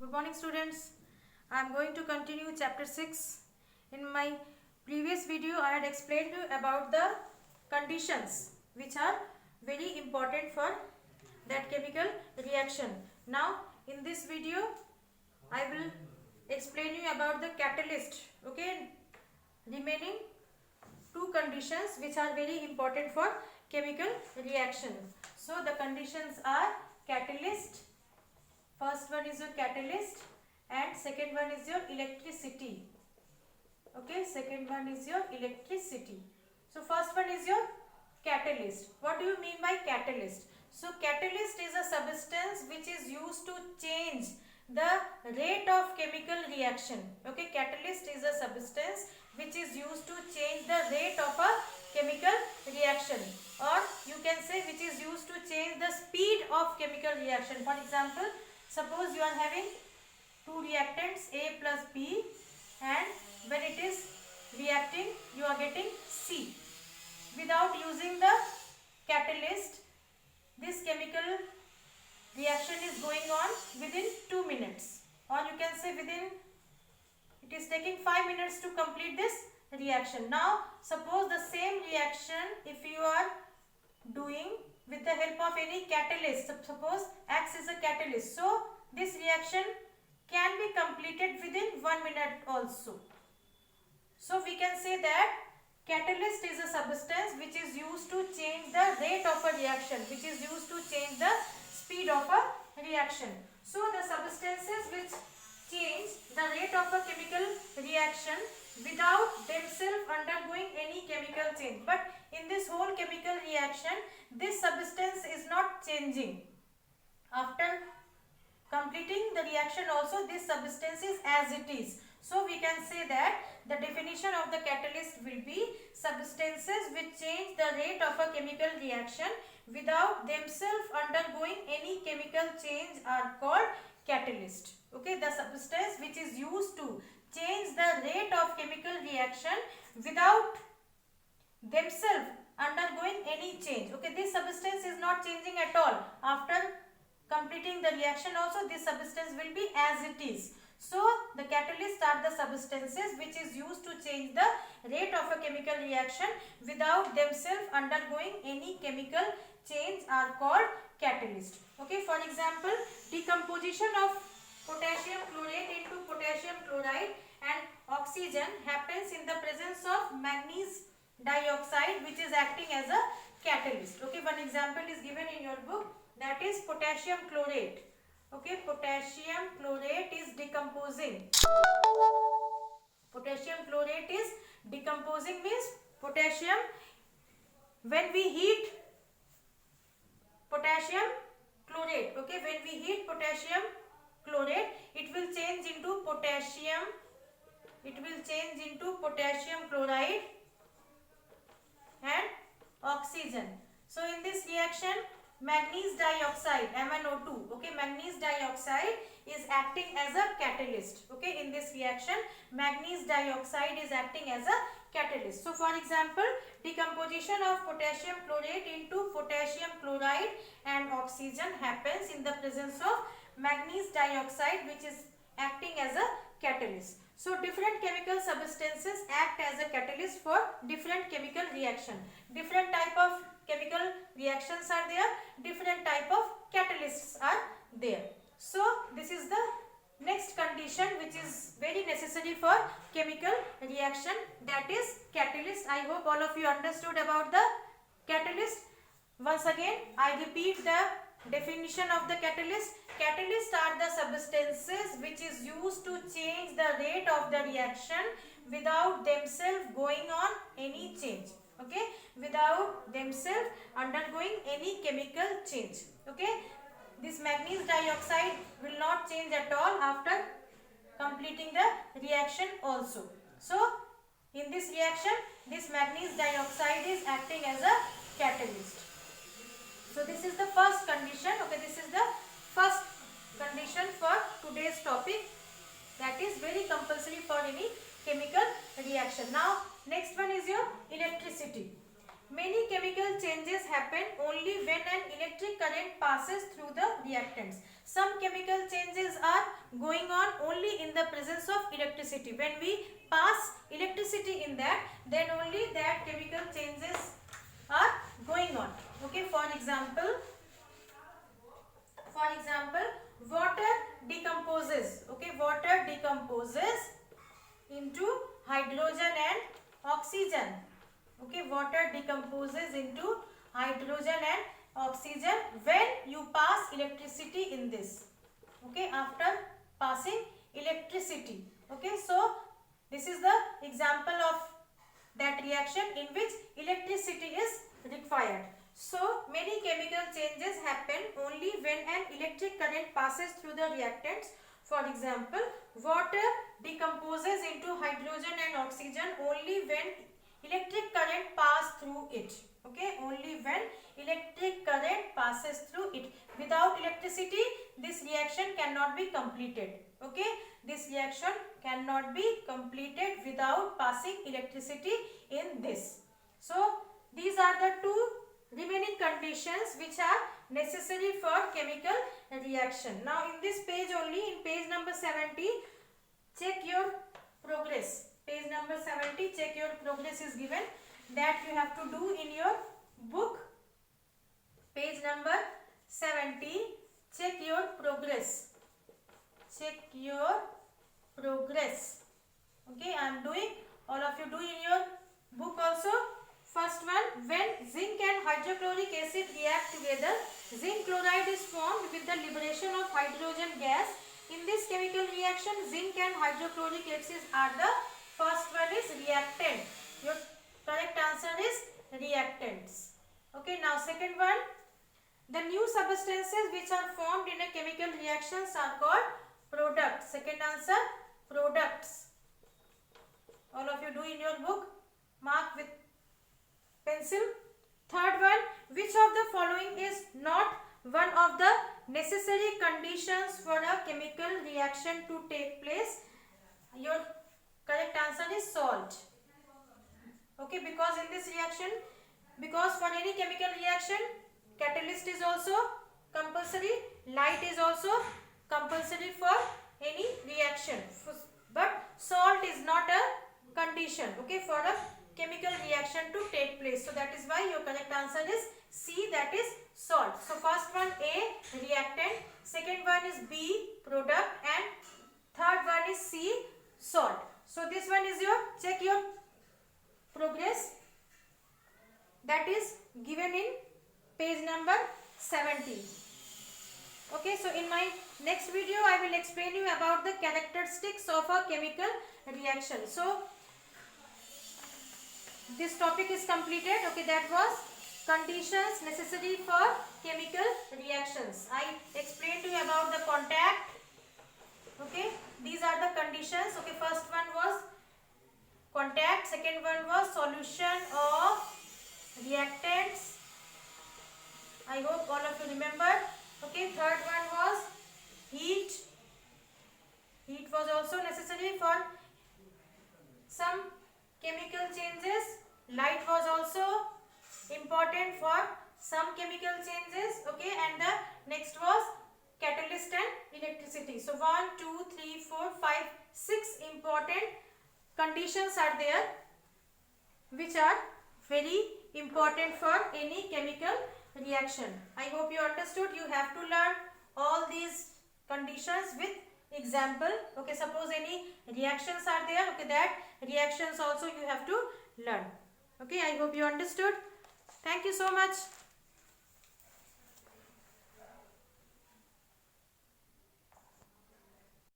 Good morning, students. I am going to continue chapter 6. In my previous video, I had explained about the conditions which are very important for that chemical reaction. Now, in this video, I will explain you about the catalyst. Okay, remaining two conditions which are very important for chemical reaction. So, the conditions are catalyst. First one is your catalyst and second one is your electricity. Okay, second one is your electricity. So first one is your catalyst. What do you mean by catalyst? So catalyst is a substance which is used to change the rate of chemical reaction. Okay, catalyst is a substance which is used to change the rate of a chemical reaction, or you can say which is used to change the speed of chemical reaction. For example, suppose you are having two reactants A plus B, and when it is reacting you are getting C. Without using the catalyst, this chemical reaction is going on within 2 minutes, or you can say within, it is taking 5 minutes to complete this reaction. Now suppose the same reaction if you are doing with the help of any catalyst, suppose X is a catalyst, so this reaction can be completed within 1 minute also. So we can say that catalyst is a substance which is used to change the rate of a reaction, which is used to change the speed of a reaction. So the substances which change the rate of a chemical reaction without themselves undergoing any chemical change. But in this whole chemical reaction, this substance is not changing. After completing the reaction also, this substance is as it is. So we can say that the definition of the catalyst will be substances which change the rate of a chemical reaction without themselves undergoing any chemical change are called catalyst. Okay, the substance which is used to change the rate of chemical reaction without themselves undergoing any change. Okay, this substance is not changing at all. After completing the reaction also, this substance will be as it is. So the catalysts are the substances which is used to change the rate of a chemical reaction without themselves undergoing any chemical change are called catalyst. Okay, for example, decomposition of potassium chlorate into potassium chloride and oxygen happens in the presence of manganese dioxide, which is acting as a catalyst. Okay, one example is given in your book, that is potassium chlorate. Okay, potassium chlorate is decomposing. Potassium chlorate is decomposing means potassium, when we heat potassium chlorate, okay, when we heat potassium chlorate, it will change into potassium, chloride and oxygen. So in this reaction, manganese dioxide, MnO2, okay, manganese dioxide is acting as a catalyst. Okay, in this reaction, manganese dioxide is acting as a catalyst. So for example, decomposition of potassium chlorate into potassium chloride and oxygen happens in the presence of manganese dioxide, which is acting as a catalyst. So different chemical substances act as a catalyst for different chemical reaction. Different type of chemical reactions are there, different type of catalysts are there. So this is the next condition which is very necessary for chemical reaction, that is catalyst. I hope all of you understood about the catalyst. Once again I repeat the definition of the catalyst. Catalysts are the substances which is used to change the rate of the reaction without themselves going on any change. Okay, without themselves undergoing any chemical change. Okay, this manganese dioxide will not change at all after completing the reaction also. So in this reaction, this manganese dioxide is acting as a catalyst. So this is the first condition. Okay, this is the first condition for today's topic, that is very compulsory for any chemical reaction. Now next one is your electricity. Many chemical changes happen only when an electric current passes through the reactants. Some chemical changes are going presence of electricity. When we pass electricity in that, then only that chemical changes are going on. Okay, for example, water decomposes. Okay, water decomposes into hydrogen and oxygen. Okay, water decomposes into hydrogen and oxygen when you pass electricity in this. Okay, after passing electricity. Okay, so this is the example of that reaction in which electricity is required. So many chemical changes happen only when an electric current passes through the reactants. For example, water decomposes into hydrogen and oxygen only when electric current passes through it. Okay, only when electric current passes through it. Without electricity, this reaction cannot be completed. Okay, this reaction cannot be completed without passing electricity in this. So these are the two remaining conditions which are necessary for chemical reaction. Now in this page only, in page number 70, check your progress. Page number 70, check your progress is given, that you have to do in your book. Page number 70, check your progress. Check your progress. Okay, I am doing, all of you do in your book also. First one, when zinc and hydrochloric acid react together, zinc chloride is formed with the liberation of hydrogen gas. In this chemical reaction, zinc and hydrochloric acids are the first one is reactant. Your correct answer is reactants. Okay, now second one, the new substances which are formed in a chemical reactions are called products. Second answer, products. All of you do in your book, mark with pencil. Third one, which of the following is not one of the necessary conditions for a chemical reaction to take place? Your correct answer is salt. Okay, because in this reaction, because for any chemical reaction, catalyst is also compulsory, light is also compulsory for any reaction, but salt is not a condition, okay, for a chemical reaction to take place. So that is why your correct answer is C, that is salt. So first one A, reactant, second one is B, product, and third one is C, salt. So this one is your, check your progress, that is given in page number 70. Okay, so in my next video I will explain you about the characteristics of a chemical reaction. So this topic is completed. Okay, that was conditions necessary for chemical reactions. I explained to you about the contact. Okay, these are the conditions. Okay, first one was contact, second one was solution of reactants. I hope all of you remember. Okay, third one was heat. Heat was also necessary for some chemical changes. Light was also important for some chemical changes. Okay, and the next was catalyst and electricity. So 1, 2, 3, 4, 5, 6 important conditions are there which are very important for any chemical reaction. I hope you understood. You have to learn all these conditions with example. Okay, suppose any reactions are there, okay, that reactions also you have to learn. Okay, I hope you understood. Thank you so much.